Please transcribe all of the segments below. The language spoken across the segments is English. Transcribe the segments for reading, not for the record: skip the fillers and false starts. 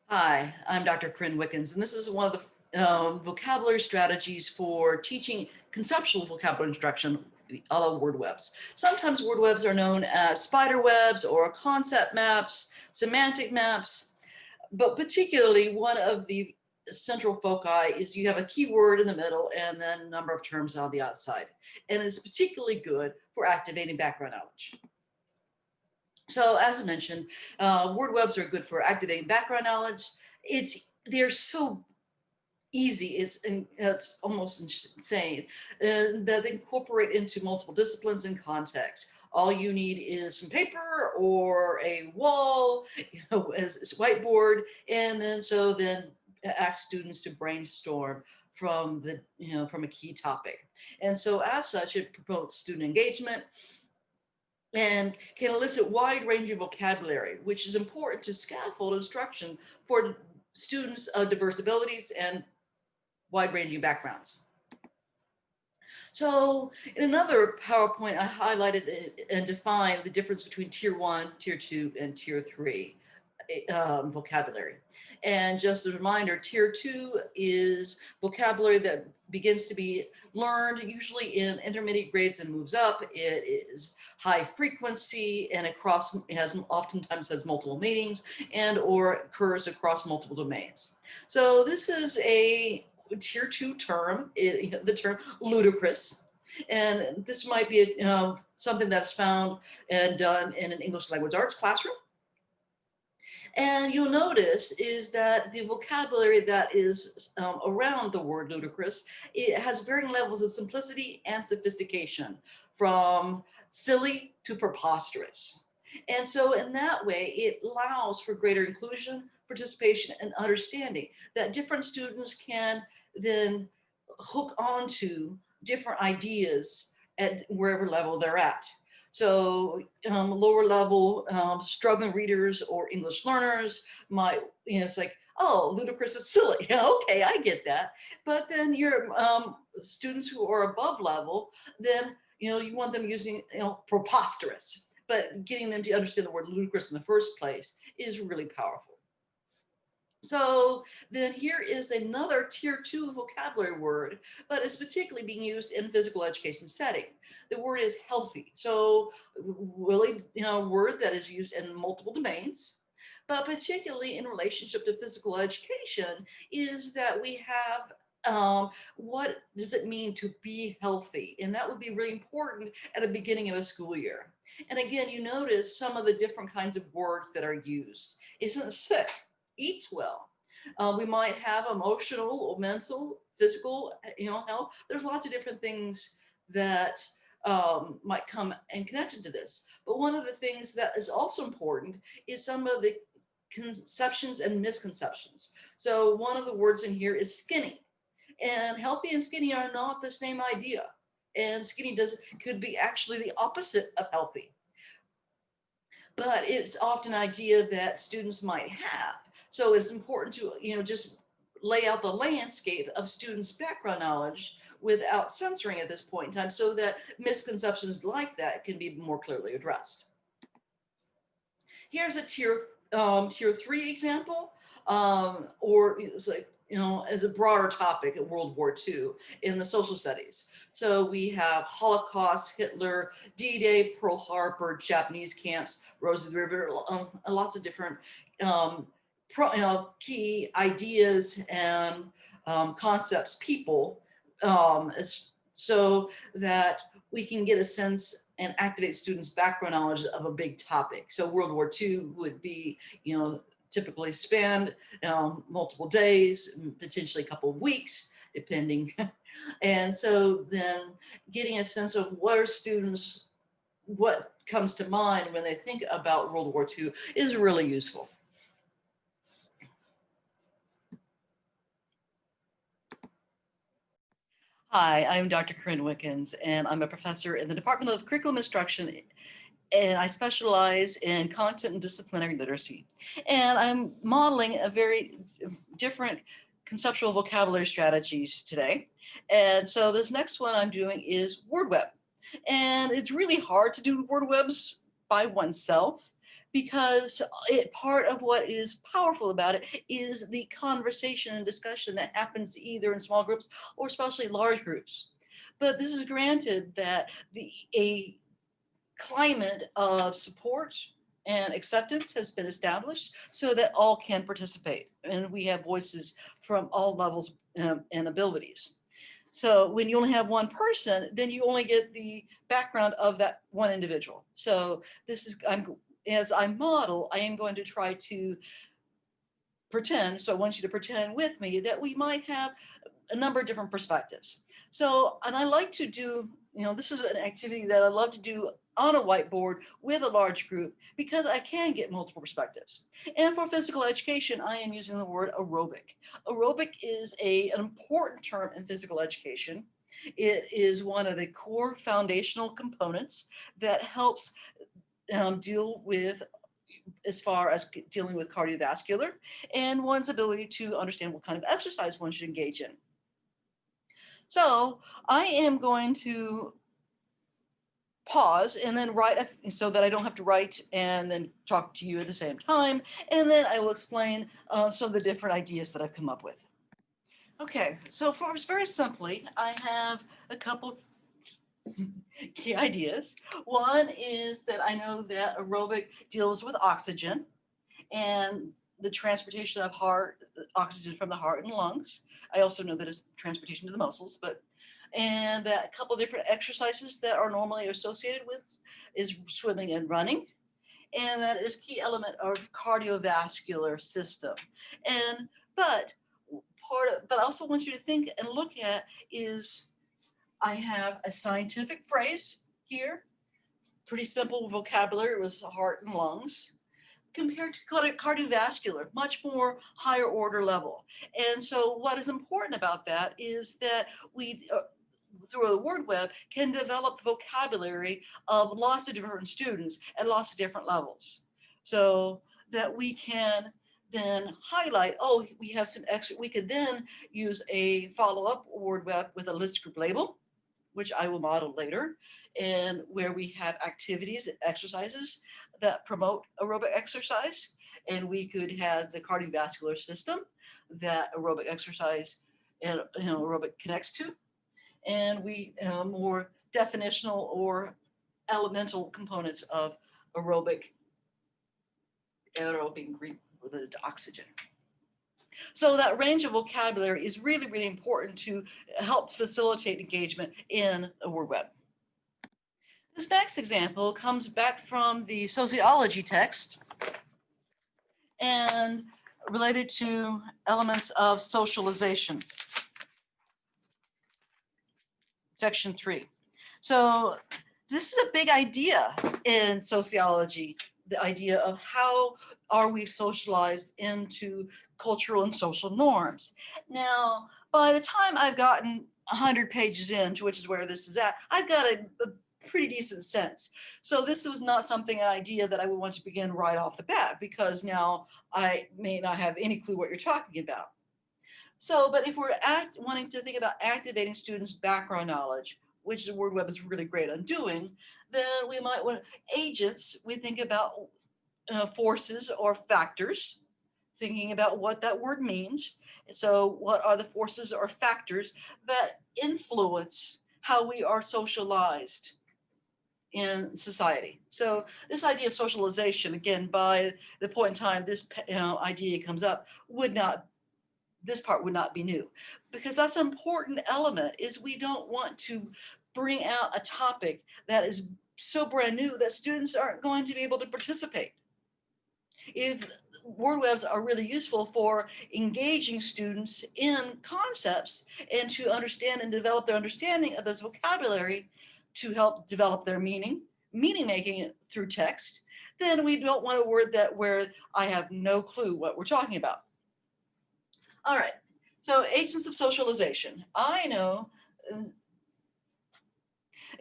Hi, I'm Dr. Corinne Wickens, and this is one of the vocabulary strategies for teaching conceptual vocabulary instruction, a la word webs. Sometimes word webs are known as spider webs or concept maps, semantic maps, but particularly one of the central foci is you have a keyword in the middle and then a number of terms on the outside. And it's particularly good for activating background knowledge. So as I mentioned, word webs are good for activating background knowledge. They're so easy. It's almost insane that they incorporate into multiple disciplines and contexts. All you need is some paper or a wall, as whiteboard, and then ask students to brainstorm from a key topic. And so as such, it promotes student engagement and can elicit wide-ranging vocabulary, which is important to scaffold instruction for students of diverse abilities and wide-ranging backgrounds. So in another PowerPoint, I highlighted and defined the difference between Tier 1, Tier 2, and Tier 3 vocabulary. And just a reminder, Tier 2 is vocabulary that begins to be learned usually in intermediate grades and moves up. It is high frequency and oftentimes has multiple meanings and or occurs across multiple domains. So this is a Tier 2 term, the term ludicrous. And this might be something that's found and done in an English language arts classroom. And you'll notice is that the vocabulary that is around the word ludicrous, it has varying levels of simplicity and sophistication, from silly to preposterous. And so in that way, it allows for greater inclusion, participation, and understanding that different students can then hook onto different ideas at wherever level they're at. So lower level struggling readers or English learners might, it's like, oh, ludicrous is silly. Yeah, okay, I get that. But then your students who are above level, then, you want them using, preposterous. But getting them to understand the word ludicrous in the first place is really powerful. So then here is another Tier 2 vocabulary word, but it's particularly being used in physical education setting. The word is healthy. So really, word that is used in multiple domains, but particularly in relationship to physical education is that we have what does it mean to be healthy? And that would be really important at the beginning of a school year. And again, you notice some of the different kinds of words that are used. Isn't sick, eats well. We might have emotional or mental, physical, health. There's lots of different things that might come and connected to this. But one of the things that is also important is some of the conceptions and misconceptions. So one of the words in here is skinny, and healthy and skinny are not the same idea. And skinny could be actually the opposite of healthy. But it's often an idea that students might have. So it's important to, just lay out the landscape of students' background knowledge without censoring at this point in time so that misconceptions like that can be more clearly addressed. Here's a tier 3 example, or it's like, as a broader topic at World War II in the social studies. So we have Holocaust, Hitler, D-Day, Pearl Harbor, Japanese camps, Rose of the River, lots of different key ideas and concepts, people, so that we can get a sense and activate students' background knowledge of a big topic. So World War II would be, typically spanned multiple days, potentially a couple of weeks, depending. And so then getting a sense of what comes to mind when they think about World War II is really useful. Hi, I'm Dr. Corinne Wickens, and I'm a professor in the Department of Curriculum Instruction, and I specialize in content and disciplinary literacy. And I'm modeling a very different conceptual vocabulary strategies today. And so this next one I'm doing is word web. And it's really hard to do word webs by oneself because part of what is powerful about it is the conversation and discussion that happens either in small groups or especially large groups. But this is granted that a climate of support and acceptance has been established so that all can participate. And we have voices from all levels and abilities. So when you only have one person, then you only get the background of that one individual. So this is, as I model, I am going to try to pretend, so I want you to pretend with me that we might have a number of different perspectives. So, and I like to do, this is an activity that I love to do on a whiteboard with a large group because I can get multiple perspectives. And for physical education, I am using the word aerobic. Aerobic is an important term in physical education. It is one of the core foundational components that helps deal with, as far as dealing with cardiovascular and one's ability to understand what kind of exercise one should engage in. So I am going to pause and then write so that I don't have to write and then talk to you at the same time. And then I will explain some of the different ideas that I've come up with. Okay, so very simply, I have a couple key ideas. One is that I know that aerobic deals with oxygen and the transportation of oxygen from the heart and lungs. I also know that it's transportation to the muscles, and that a couple of different exercises that are normally associated with is swimming and running. And that is key element of cardiovascular system. But I also want you to think and look at is I have a scientific phrase here, pretty simple vocabulary with heart and lungs, compared to cardiovascular, much more higher order level. And so what is important about that is that we, through a word web, can develop vocabulary of lots of different students at lots of different levels. So that we can then highlight, we have some extra, we could then use a follow-up word web with a list group label, which I will model later, and where we have activities, exercises that promote aerobic exercise. And we could have the cardiovascular system that aerobic exercise and aerobic connects to. And we more definitional or elemental components of aerobic, aero being Greek related to oxygen. So that range of vocabulary is really, really important to help facilitate engagement in a word web. This next example comes back from the sociology text and related to elements of socialization. Section 3. So this is a big idea in sociology, the idea of how are we socialized into cultural and social norms. Now, by the time I've gotten 100 pages into, which is where this is at, I've got a pretty decent sense. So this was not an idea that I would want to begin right off the bat, because now I may not have any clue what you're talking about. So, but if we're wanting to think about activating students' background knowledge, which the word web is really great on doing, then we might want agents. We think about forces or factors, thinking about what that word means. So what are the forces or factors that influence how we are socialized in society? So this idea of socialization, again, by the point in time this idea comes up, this part would not be new, because that's an important element. Is we don't want to bring out a topic that is so brand new that students aren't going to be able to participate. If word webs are really useful for engaging students in concepts and to understand and develop their understanding of this vocabulary to help develop their meaning making through text, then we don't want a word where I have no clue what we're talking about. All right, so agents of socialization. I know,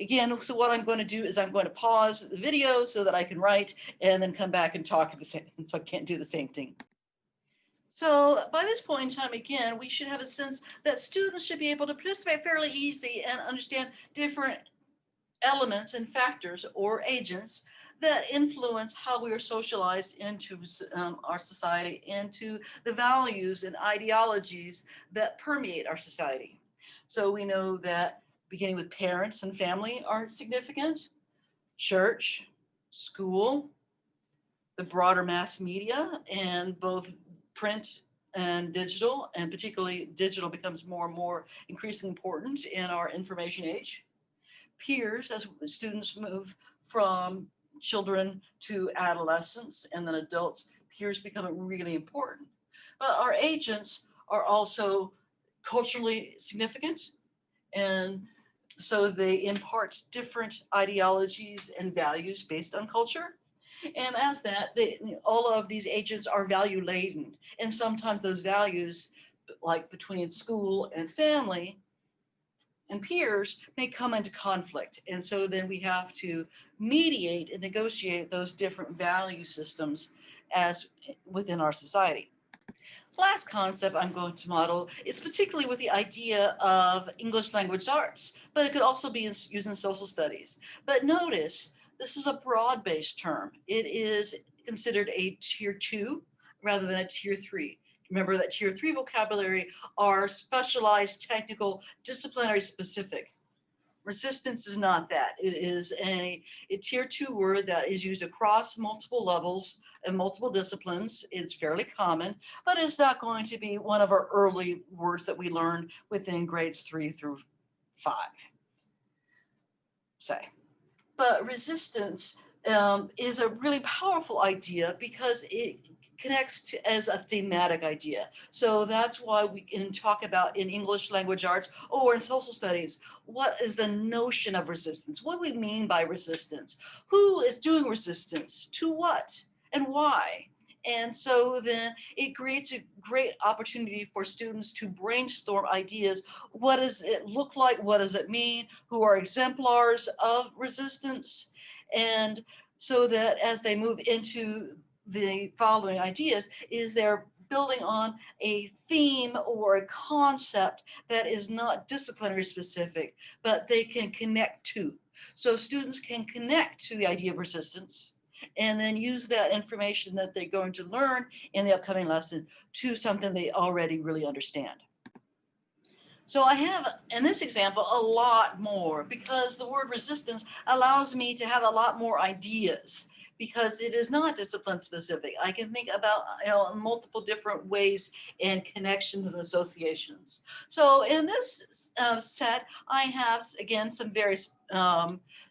again, so what I'm going to do is I'm going to pause the video so that I can write and then come back and talk at the same, so I can't do the same thing. So by this point in time, again, we should have a sense that students should be able to participate fairly easily and understand different elements and factors or agents that influence how we are socialized into our society, into the values and ideologies that permeate our society. So we know that beginning with parents and family are significant, church, school, the broader mass media, and both print and digital, and particularly digital becomes more and more increasingly important in our information age. Peers, as students move from children to adolescents and then adults, peers become really important. But our agents are also culturally significant, and so they impart different ideologies and values based on culture. And as that, all of these agents are value laden. And sometimes those values, like between school and family and peers, may come into conflict. And so then we have to mediate and negotiate those different value systems as within our society. The last concept I'm going to model is particularly with the idea of English language arts, but it could also be used in social studies. But notice, this is a broad-based term. It is considered a tier 2 rather than a tier 3. Remember that tier 3 vocabulary are specialized, technical, disciplinary specific. Resistance is not that. It is a tier 2 word that is used across multiple levels and multiple disciplines. It's fairly common, but it's not going to be one of our early words that we learn within grades 3 through 5, say. But resistance is a really powerful idea because it connects to as a thematic idea. So that's why we can talk about in English language arts or in social studies, what is the notion of resistance? What do we mean by resistance? Who is doing resistance? To what? And why? And so then it creates a great opportunity for students to brainstorm ideas. What does it look like? What does it mean? Who are exemplars of resistance? And so that as they move into the following ideas, is they're building on a theme or a concept that is not disciplinary specific, but they can connect to. So students can connect to the idea of resistance and then use that information that they're going to learn in the upcoming lesson to something they already really understand. So I have, in this example, a lot more because the word resistance allows me to have a lot more ideas because it is not discipline specific. I can think about multiple different ways and connections and associations. So in this set, I have, again, some very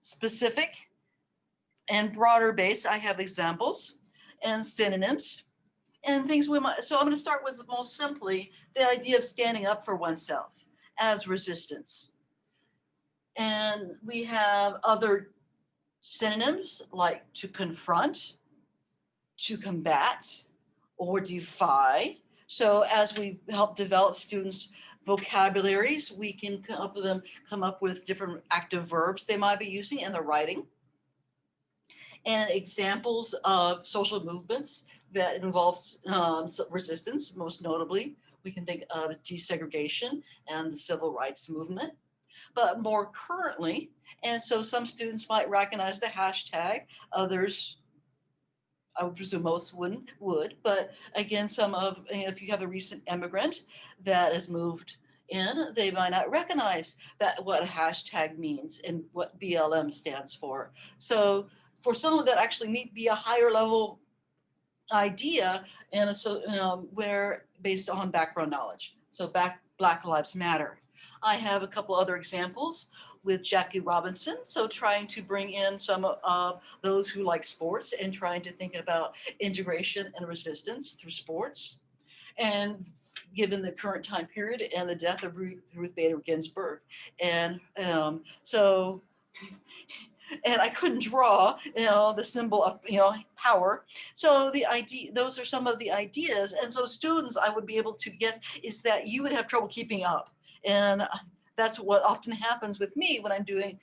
specific and broader base. I have examples and synonyms and things we might. So I'm going to start with most simply the idea of standing up for oneself as resistance. And we have other synonyms like to confront, to combat, or defy. So as we help develop students' vocabularies, we can help them come up with different active verbs they might be using in their writing. And examples of social movements that involves resistance, most notably, we can think of desegregation and the civil rights movement. But more currently, and so some students might recognize the hashtag, others, I would presume most would, but again, some of, if you have a recent immigrant that has moved in, they might not recognize that what a hashtag means and what BLM stands for. So for some of that actually need to be a higher level idea and so where based on background knowledge. So Black Lives Matter. I have a couple other examples with Jackie Robinson. So trying to bring in some of those who like sports and trying to think about integration and resistance through sports. And given the current time period and the death of Ruth Bader Ginsburg. And so and I couldn't draw, the symbol of, power. So the idea, those are some of the ideas. And so students, I would be able to guess is that you would have trouble keeping up. And that's what often happens with me when I'm doing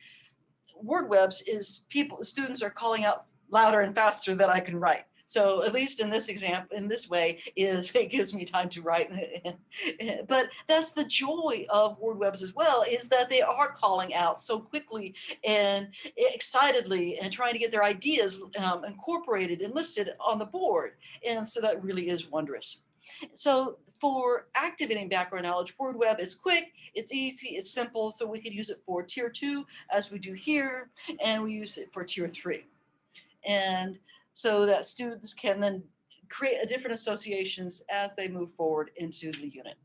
word webs is students are calling out louder and faster than I can write. So at least in this example, in this way, is it gives me time to write. But that's the joy of word webs as well, is that they are calling out so quickly and excitedly and trying to get their ideas incorporated and listed on the board. And so that really is wondrous. So for activating background knowledge, Word Web is quick, it's easy, it's simple. So we could use it for tier 2 as we do here, and we use it for tier 3. And so that students can then create different associations as they move forward into the unit.